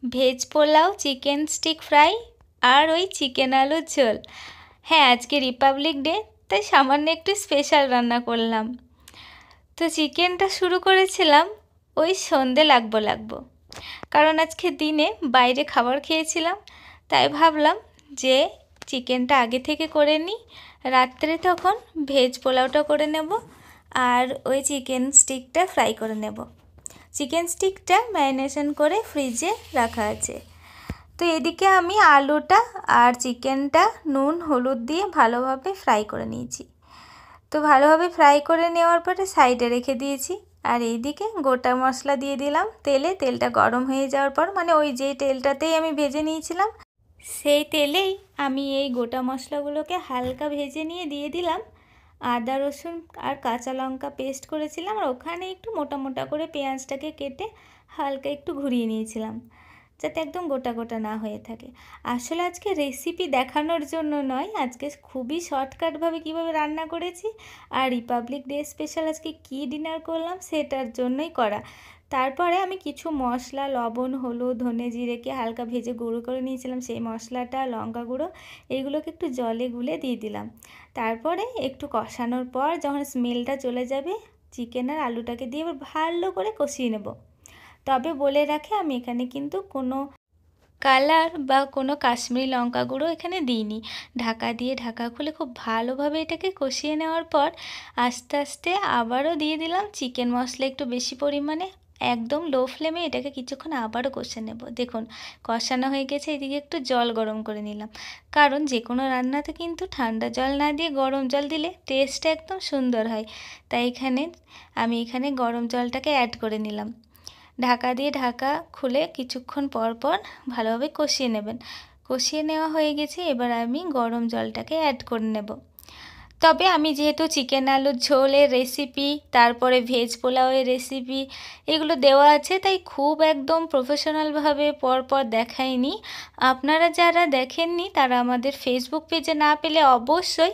Veg pulao, chicken stick fry আর ওই chicken আলুর ঝোল। হ্যাঁ, আজকে রিপাবলিক ডে, তাই সামান্য একটু স্পেশাল রান্না করলাম। তো চিকেনটা শুরু করেছিলাম ওই সন্ধে লাগবো, কারণ আজকে দিনে বাইরে খাবার খেয়েছিলাম, তাই ভাবলাম যে চিকেনটা আগে থেকে করে নিই, রাত্রে তখন ভেজ পোলাওটা করে নেব আর ওই চিকেন স্টিকটা ফ্রাই করে নেব। চিকেন স্টিকটা ম্যারিনেশন করে ফ্রিজে রাখা আছে। তো এদিকে আমি আলুটা আর চিকেনটা নুন হলুদ দিয়ে ভালোভাবে ফ্রাই করে নিয়েছি। তো ভালোভাবে ফ্রাই করে নেওয়ার পরে সাইডে রেখে দিয়েছি। আর এইদিকে গোটা মশলা দিয়ে দিলাম তেলে। তেলটা গরম হয়ে যাওয়ার পর, মানে ওই যে তেলটাতেই আমি ভেজে নিয়েছিলাম, সেই তেলেই আমি এই গোটা মশলাগুলোকে হালকা ভেজে নিয়ে দিয়ে দিলাম আদা রসুন আর কাঁচা লঙ্কা পেস্ট করেছিলাম, আর ওখানে একটু মোটা মোটা করে পেঁয়াজটাকে কেটে হালকা একটু ঘুরিয়ে নিয়েছিলাম, যাতে একদম গোটা গোটা না হয়ে থাকে। আসলে আজকে রেসিপি দেখানোর জন্য নয়, আজকে খুবই শর্টকাটভাবে কীভাবে রান্না করেছি আর রিপাবলিক ডে স্পেশাল আজকে কী ডিনার করলাম সেটার জন্যই করা। তারপরে আমি কিছু মশলা, লবণ, হলুদ, ধনে জিরেকে হালকা ভেজে গুঁড়ো করে নিয়েছিলাম, সেই মশলাটা, লঙ্কা গুঁড়ো, এইগুলোকে একটু জলে গুলে দিয়ে দিলাম। তারপরে একটু কষানোর পর যখন স্মেলটা চলে যাবে, চিকেন আর আলুটাকে দিয়ে এবার ভালো করে কষিয়ে নেব। তবে বলে রাখি, আমি এখানে কিন্তু কোনো কালার বা কোনো কাশ্মীরি লঙ্কা গুঁড়ো এখানে দিইনি। ঢাকা খুলে খুব ভালোভাবে এটাকে কষিয়ে নেওয়ার পর আস্তে আস্তে আবারও দিয়ে দিলাম চিকেন মশলা একটু বেশি পরিমাণে। একদম লো ফ্লেমে এটাকে কিছুক্ষণ আবারও কষে নেব। দেখুন কষানো হয়ে গেছে, এদিকে একটু জল গরম করে নিলাম, কারণ যে কোনো রান্নাতে কিন্তু ঠান্ডা জল না দিয়ে গরম জল দিলে টেস্টটা একদম সুন্দর হয়। তাই আমি এখানে গরম জলটাকে অ্যাড করে নিলাম। ঢাকা খুলে কিছুক্ষণ পর পর ভালোভাবে কষিয়ে নেবেন। কষিয়ে নেওয়া হয়ে গেছে, এবার আমি গরম জলটাকে অ্যাড করে নেব। তবে আমি যেহেতু চিকেন আলুর ঝোলের রেসিপি, তারপরে ভেজ পোলাওয়ের রেসিপি এগুলো দেওয়া আছে, তাই খুব একদম প্রফেশনালভাবে পরপর দেখাইনি। আপনারা যারা দেখেননি তারা আমাদের ফেসবুক পেজে না পেলে অবশ্যই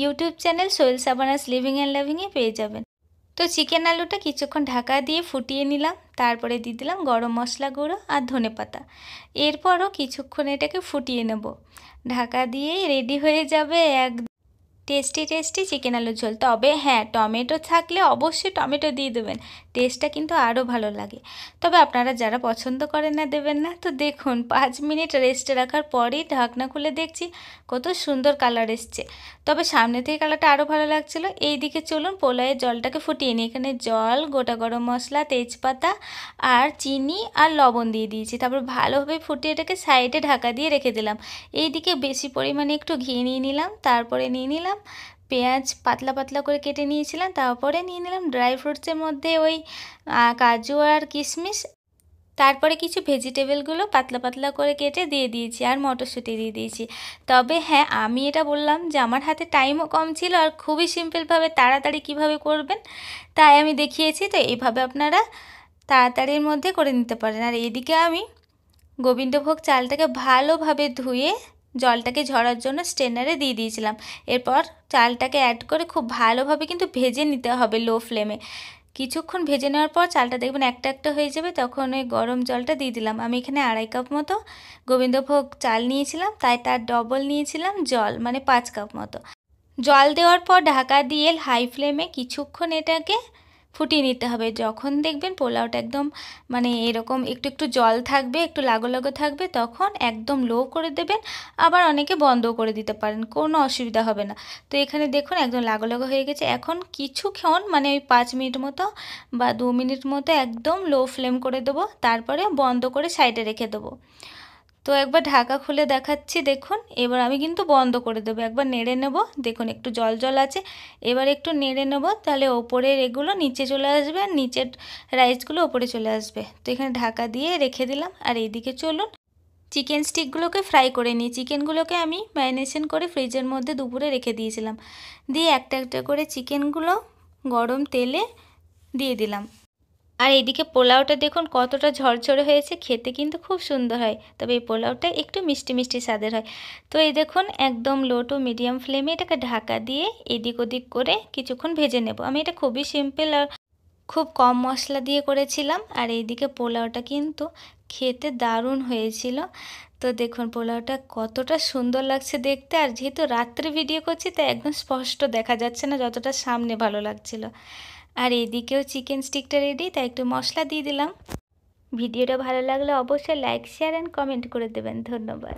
YouTube channel Sohel Sabana's living and লাভিংয়ে পেয়ে যাবেন। তো চিকেন আলুটা কিছুক্ষণ ঢাকা দিয়ে ফুটিয়ে নিলাম, তারপরে দিয়ে দিলাম গরম মশলা গুঁড়ো আর ধনেপাতা। এরপরও কিছুক্ষণ এটাকে ফুটিয়ে নেব। ঢাকা দিয়েই রেডি হয়ে যাবে এক টেস্টি চিকেন আলুর ঝোল। তবে হ্যাঁ, টমেটো থাকলে অবশ্যই টমেটো দিয়ে দেবেন, টেস্টটা কিন্তু আরও ভালো লাগে। তবে আপনারা যারা পছন্দ করেন না, দেবেন না। তো দেখুন 5 মিনিট রেস্টে রাখার পরেই ঢাকনা খুলে দেখছি কত সুন্দর কালার এসছে। তবে সামনে থেকে কালারটা আরও ভালো লাগছিলো। এইদিকে চলুন পোলাওয়ের জলটাকে ফুটিয়ে নিই। এখানে জল, গোটা গরম মশলা, তেজপাতা আর চিনি আর লবণ দিয়ে দিয়েছি। তারপর ভালোভাবে ফুটিয়ে এটাকে সাইডে ঢাকা দিয়ে রেখে দিলাম। এইদিকে বেশি পরিমাণে একটু ঘি নিয়ে নিলাম, তারপরে নিয়ে নিলাম পেঁয়াজ পাতলা পাতলা করে কেটে নিয়েছিলাম, তারপরে নিয়ে নিলাম ড্রাই ফ্রুটসের মধ্যে ওই কাজু আর কিশমিশ, তারপরে কিছু ভেজিটেবলগুলো পাতলা পাতলা করে কেটে দিয়ে দিয়েছি আর মটরশুঁটি দিয়ে দিয়েছি। তবে হ্যাঁ, আমি এটা বললাম যে আমার হাতে টাইমও কম ছিল আর খুবই সিম্পলভাবে তাড়াতাড়ি কিভাবে করবেন তাই আমি দেখিয়েছি। তো এইভাবে আপনারা তাড়াতাড়ির মধ্যে করে নিতে পারেন। আর এদিকে আমি গোবিন্দভোগ চালটাকে ভালোভাবে ধুয়ে জলটাকে ঝরার জন্য স্ট্রেনারে দিয়ে দিয়েছিলাম। এরপর চালটাকে অ্যাড করে খুব ভালোভাবে কিন্তু ভেজে নিতে হবে লো ফ্লেমে। কিছুক্ষণ ভেজে নেওয়ার পর চালটা দেখবেন একটা একটা হয়ে যাবে, তখন ওই গরম জলটা দিয়ে দিলাম। আমি এখানে 2.5 কাপ মতো গোবিন্দভোগ চাল নিয়েছিলাম, তাই তার ডবল নিয়েছিলাম জল, মানে 5 কাপ মতো জল দেওয়ার পর ঢাকা দিয়ে হাই ফ্লেমে কিছুক্ষণ এটাকে ফুটিয়ে নিতে হবে। যখন দেখবেন পোলাওটা একদম মানে এরকম একটু একটু জল থাকবে, একটু লাগো লাগো থাকবে, তখন একদম লো করে দেবেন। আবার অনেকে বন্ধ করে দিতে পারেন, কোনো অসুবিধা হবে না। তো এখানে দেখুন একদম লাগো লাগো হয়ে গেছে। এখন কিছুক্ষণ মানে ওই 5 মিনিট মতো বা 2 মিনিট মতো একদম লো ফ্লেম করে দেবো, তারপরে বন্ধ করে সাইডে রেখে দেবো। তো একবার ঢাকা খুলে দেখাচ্ছি, দেখুন এবার আমি কিন্তু বন্ধ করে দেবো। একবার নেড়ে নেব, দেখুন একটু জল জল আছে, এবার একটু নেড়ে নেব, তাহলে ওপরের এগুলো নিচে চলে আসবে আর নিচের রাইসগুলো ওপরে চলে আসবে। তো এখানে ঢাকা দিয়ে রেখে দিলাম। আর এইদিকে চলুন চিকেন স্টিকগুলোকে ফ্রাই করে নিই। চিকেনগুলোকে আমি ম্যারিনেশন করে ফ্রিজের মধ্যে দুপুরে রেখে দিয়েছিলাম, দিয়ে একটা একটা করে চিকেনগুলো গরম তেলে দিয়ে দিলাম। আর এইদিকে পোলাওটা দেখুন কতটা ঝরঝরে হয়েছে, খেতে কিন্তু খুব সুন্দর হয়। তবে এই পোলাওটা একটু মিষ্টি মিষ্টি স্বাদের হয়। তো এই দেখুন একদম লো টু মিডিয়াম ফ্লেমে এটাকে ঢাকা দিয়ে এদিক ওদিক করে কিছুক্ষণ ভেজে নেব। আমি এটা খুবই সিম্পল আর খুব কম মশলা দিয়ে করেছিলাম। আর এইদিকে পোলাওটা কিন্তু খেতে দারুণ হয়েছিল। তো দেখুন পোলাওটা কতটা সুন্দর লাগছে দেখতে, আর যেহেতু রাত্রে ভিডিও করছি তাই একদম স্পষ্ট দেখা যাচ্ছে না, যতটা সামনে ভালো লাগছিল। আর এদিকেও চিকেন স্টিকটা রেডি, তাই একটু মশলা দিয়ে দিলাম। ভিডিওটা ভালো লাগলে অবশ্যই লাইক, শেয়ার অ্যান্ড কমেন্ট করে দেবেন। ধন্যবাদ।